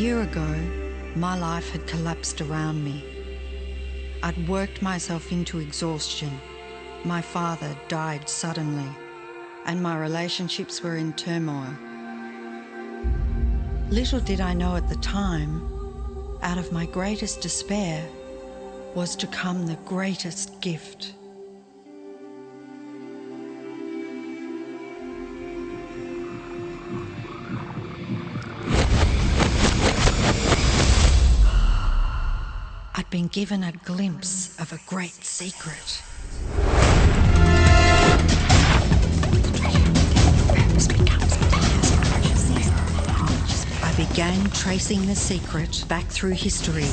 year ago, my life had collapsed around me. I'd worked myself into exhaustion. My father died suddenly, and my relationships were in turmoil. Little did I know at the time, out of my greatest despair was to come the greatest gift. I'd been given a glimpse of a great secret. I began tracing the secret back through history.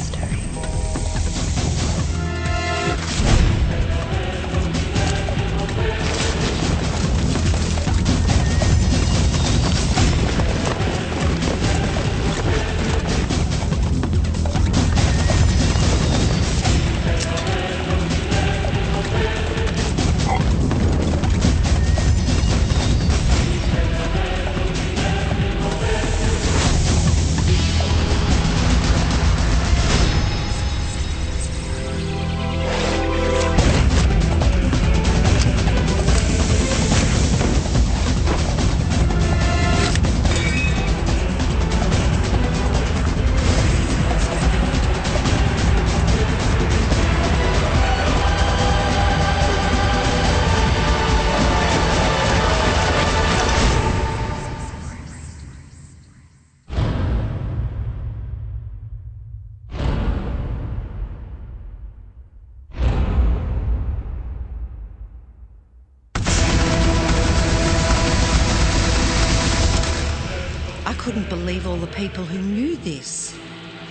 I couldn't believe all the people who knew this.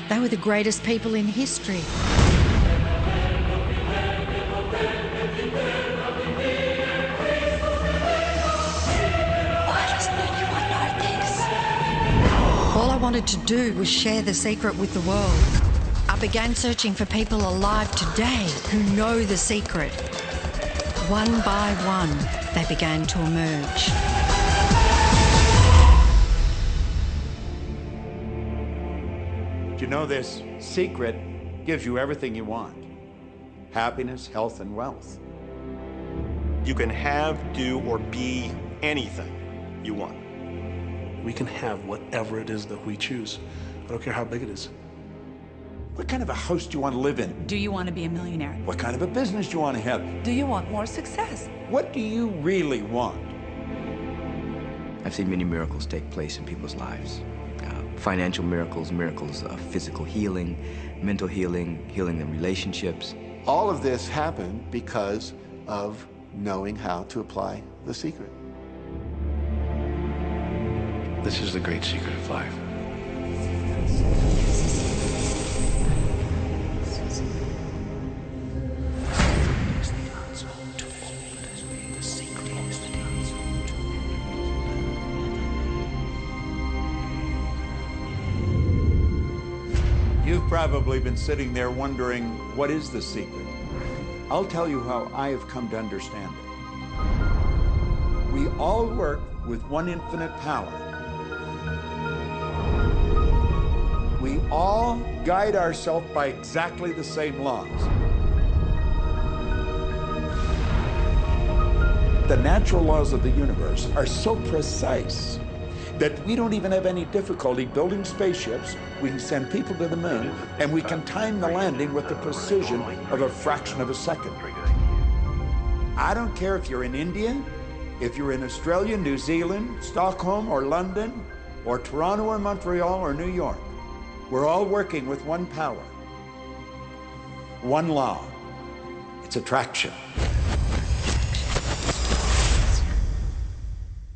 They were the greatest people in history. Why doesn't anyone know this? All I wanted to do was share the secret with the world. I began searching for people alive today who know the secret. One by one, they began to emerge. You know, this secret gives you everything you want. Happiness, health, and wealth. You can have, do, or be anything you want. We can have whatever it is that we choose. I don't care how big it is. What kind of a house do you want to live in? Do you want to be a millionaire? What kind of a business do you want to have? Do you want more success? What do you really want? I've seen many miracles take place in people's lives. Financial miracles, miracles of physical healing, mental healing, healing in relationships. All of this happened because of knowing how to apply the secret. This is the great secret of life. You've probably been sitting there wondering, what is the secret? I'll tell you how I have come to understand it. We all work with one infinite power. We all guide ourselves by exactly the same laws. The natural laws of the universe are so precise that we don't even have any difficulty building spaceships. We can send people to the moon, and we can time the landing with the precision of a fraction of a second. I don't care if you're in India, if you're in Australia, New Zealand, Stockholm, or London, or Toronto, or Montreal, or New York. We're all working with one power, one law. It's attraction.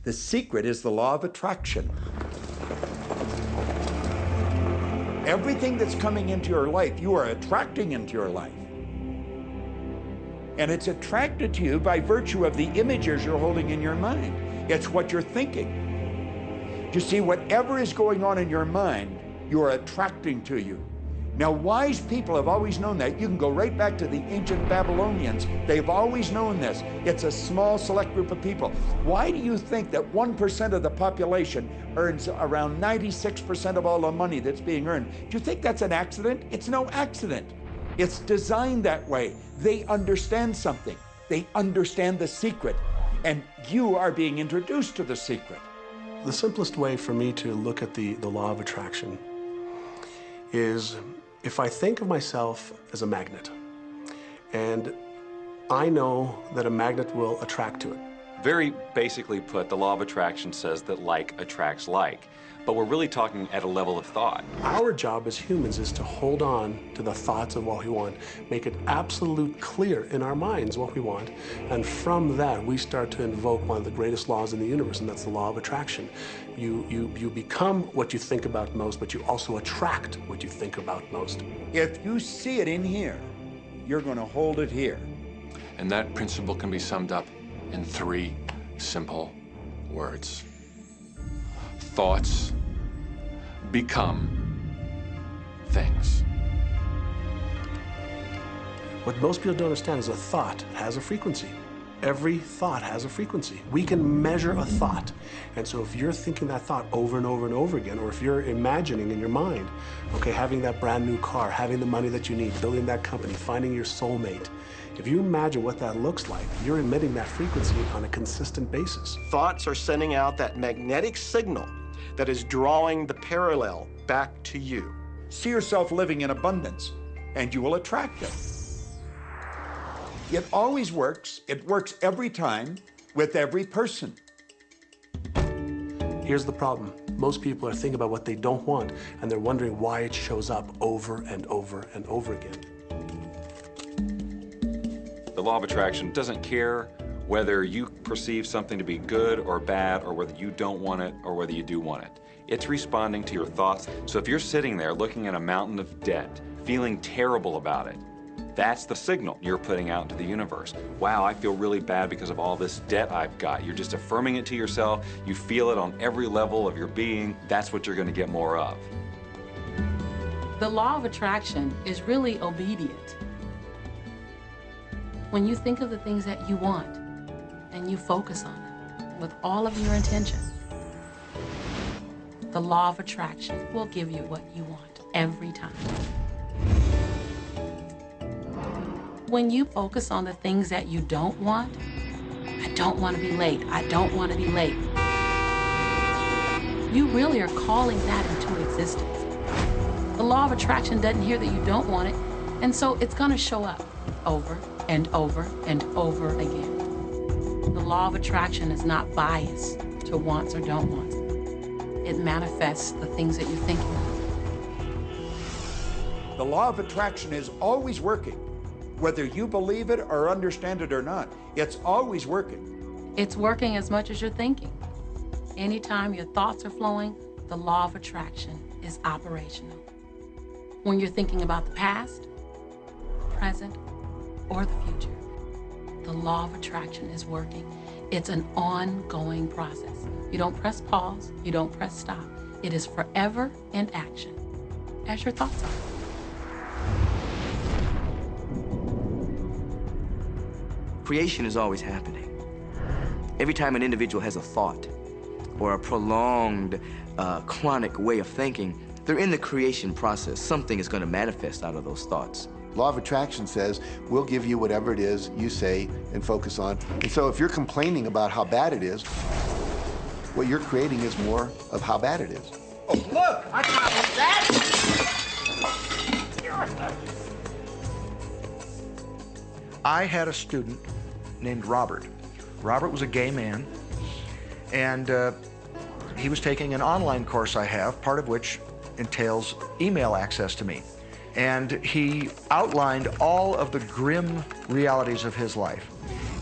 The secret is the law of attraction. Everything that's coming into your life, you are attracting into your life. And it's attracted to you by virtue of the images you're holding in your mind. It's what you're thinking. You see, whatever is going on in your mind, you are attracting to you. Now, wise people have always known that. You can go right back to the ancient Babylonians. They've always known this. It's a small, select group of people. Why do you think that 1% of the population earns around 96% of all the money that's being earned? Do you think that's an accident? It's no accident. It's designed that way. They understand something. They understand the secret. And you are being introduced to the secret. The simplest way for me to look at the law of attraction is if I think of myself as a magnet, and I know that a magnet will attract to it. Very basically put, the law of attraction says that like attracts like, but we're really talking at a level of thought. Our job as humans is to hold on to the thoughts of what we want, make it absolute clear in our minds what we want, and from that we start to invoke one of the greatest laws in the universe, and that's the law of attraction. You become what you think about most, but you also attract what you think about most. If you see it in here, you're going to hold it here. And that principle can be summed up in 3 simple words. Thoughts become things. What most people don't understand is a thought has a frequency. Every thought has a frequency. We can measure a thought. And so if you're thinking that thought over and over and over again, or if you're imagining in your mind, okay, having that brand new car, having the money that you need, building that company, finding your soulmate, if you imagine what that looks like, you're emitting that frequency on a consistent basis. Thoughts are sending out that magnetic signal that is drawing the parallel back to you. See yourself living in abundance, and you will attract it. It always works. It works every time with every person. Here's the problem. Most people are thinking about what they don't want, and they're wondering why it shows up over and over and over again. The law of attraction doesn't care whether you perceive something to be good or bad, or whether you don't want it or whether you do want it. It's responding to your thoughts. So if you're sitting there looking at a mountain of debt, feeling terrible about it, that's the signal you're putting out into the universe. Wow, I feel really bad because of all this debt I've got. You're just affirming it to yourself. You feel it on every level of your being. That's what you're going to get more of. The law of attraction is really obedient. When you think of the things that you want and you focus on them with all of your intention, the law of attraction will give you what you want every time. When you focus on the things that you don't want, I don't want to be late, I don't want to be late, you really are calling that into existence. The law of attraction doesn't hear that you don't want it, and so it's going to show up over and over and over again. The law of attraction is not biased to wants or don't wants. It manifests the things that you're thinking of. The law of attraction is always working. Whether you believe it or understand it or not, it's always working. It's working as much as you're thinking. Anytime your thoughts are flowing, the law of attraction is operational. When you're thinking about the past, present, or the future, the law of attraction is working. It's an ongoing process. You don't press pause, you don't press stop. It is forever in action, as your thoughts are. Creation is always happening. Every time an individual has a thought or a prolonged, chronic way of thinking, they're in the creation process. Something is going to manifest out of those thoughts. Law of attraction says, we'll give you whatever it is you say and focus on. And so if you're complaining about how bad it is, what you're creating is more of how bad it is. Oh, look! I got that! I had a student named Robert. Robert was a gay man, and he was taking an online course I have, part of which entails email access to me. And he outlined all of the grim realities of his life.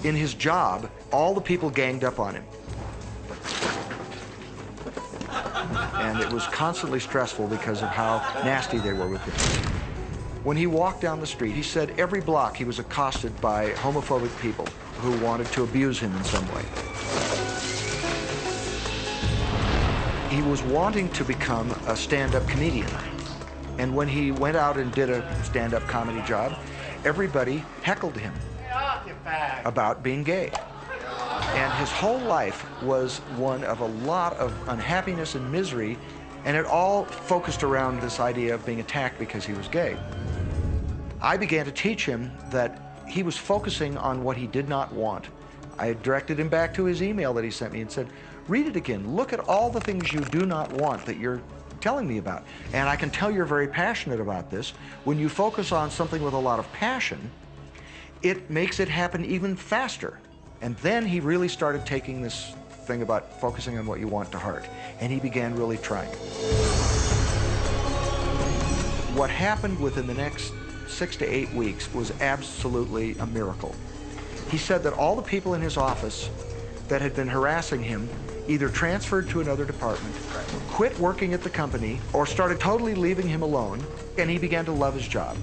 In his job, all the people ganged up on him. And it was constantly stressful because of how nasty they were with him. When he walked down the street, he said every block he was accosted by homophobic people who wanted to abuse him in some way. He was wanting to become a stand-up comedian, And when he went out and did a stand-up comedy job, everybody heckled him about being gay. And his whole life was one of a lot of unhappiness and misery, and it all focused around this idea of being attacked because he was gay. I began to teach him that he was focusing on what he did not want. I directed him back to his email that he sent me and said, read it again. Look at all the things you do not want that you're telling me about. And I can tell you're very passionate about this. When you focus on something with a lot of passion, it makes it happen even faster. And then he really started taking this thing about focusing on what you want to heart. And he began really trying. What happened within the next 6 to 8 weeks was absolutely a miracle. He said that all the people in his office that had been harassing him either transferred to another department, quit working at the company, or started totally leaving him alone, and he began to love his job.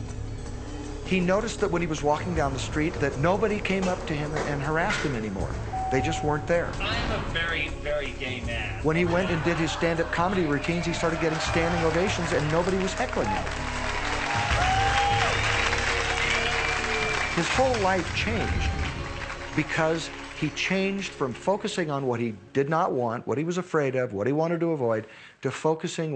He noticed that when he was walking down the street that nobody came up to him and harassed him anymore. They just weren't there. I'm a very, very gay man. When he went and did his stand-up comedy routines, he started getting standing ovations and nobody was heckling him. His whole life changed because he changed from focusing on what he did not want, what he was afraid of, what he wanted to avoid, to focusing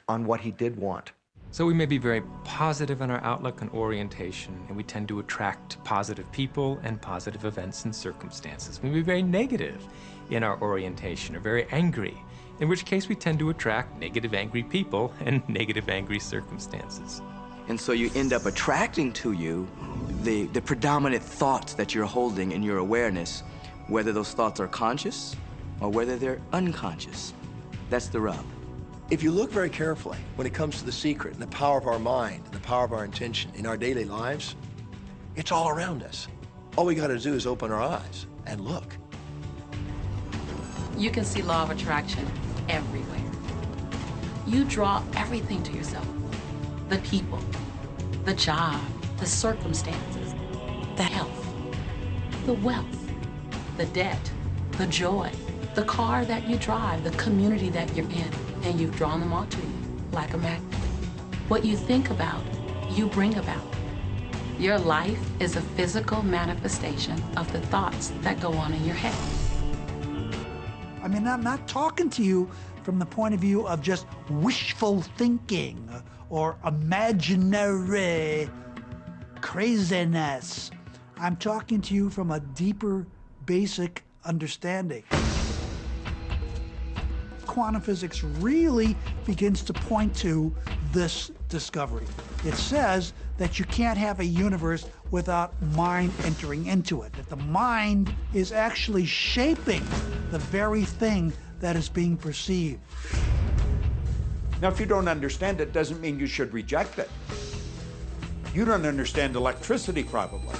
on what he did want. So we may be very positive in our outlook and orientation, and we tend to attract positive people and positive events and circumstances. We may be very negative in our orientation or very angry, in which case we tend to attract negative, angry people and negative, angry circumstances. And so you end up attracting to you the predominant thoughts that you're holding in your awareness, whether those thoughts are conscious or whether they're unconscious. That's the rub. If you look very carefully, when it comes to the secret and the power of our mind and the power of our intention in our daily lives, it's all around us. All we got to do is open our eyes and look. You can see law of attraction everywhere. You draw everything to yourself. The people, the job, the circumstances, the health, the wealth, the debt, the joy, the car that you drive, the community that you're in, and you've drawn them all to you like a magnet. What you think about, you bring about. Your life is a physical manifestation of the thoughts that go on in your head. I mean, I'm not talking to you from the point of view of just wishful thinking or imaginary craziness. I'm talking to you from a deeper, basic understanding. Quantum physics really begins to point to this discovery. It says that you can't have a universe without mind entering into it, that the mind is actually shaping the very thing that is being perceived. Now, if you don't understand it, doesn't mean you should reject it. You don't understand electricity, probably.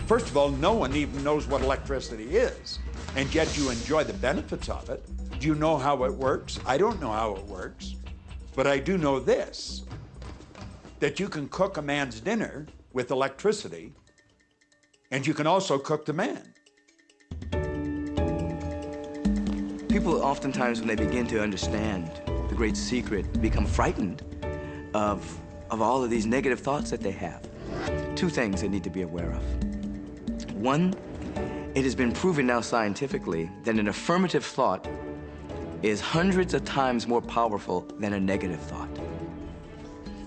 First of all, no one even knows what electricity is, and yet you enjoy the benefits of it. Do you know how it works? I don't know how it works, but I do know this, that you can cook a man's dinner with electricity, and you can also cook the man. People oftentimes, when they begin to understand the great secret, become frightened of all of these negative thoughts that they have. Two things they need to be aware of. One, it has been proven now scientifically that an affirmative thought is hundreds of times more powerful than a negative thought.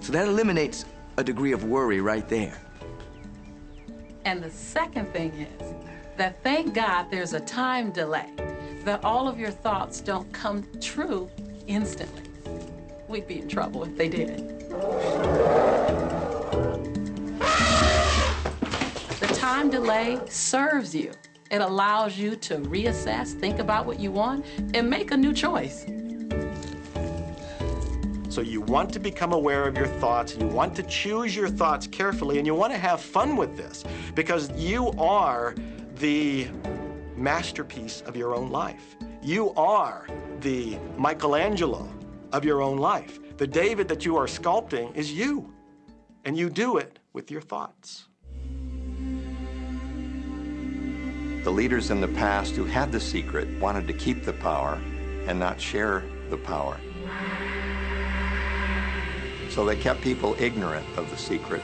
So that eliminates a degree of worry right there. And the second thing is that thank God there's a time delay, that all of your thoughts don't come true instantly. We'd be in trouble if they did. The time delay serves you. It allows you to reassess, think about what you want, and make a new choice. So you want to become aware of your thoughts, and you want to choose your thoughts carefully, and you want to have fun with this, because you are the masterpiece of your own life. You are the Michelangelo of your own life. The David that you are sculpting is you, and you do it with your thoughts. The leaders in the past who had the secret wanted to keep the power and not share the power. So they kept people ignorant of the secret.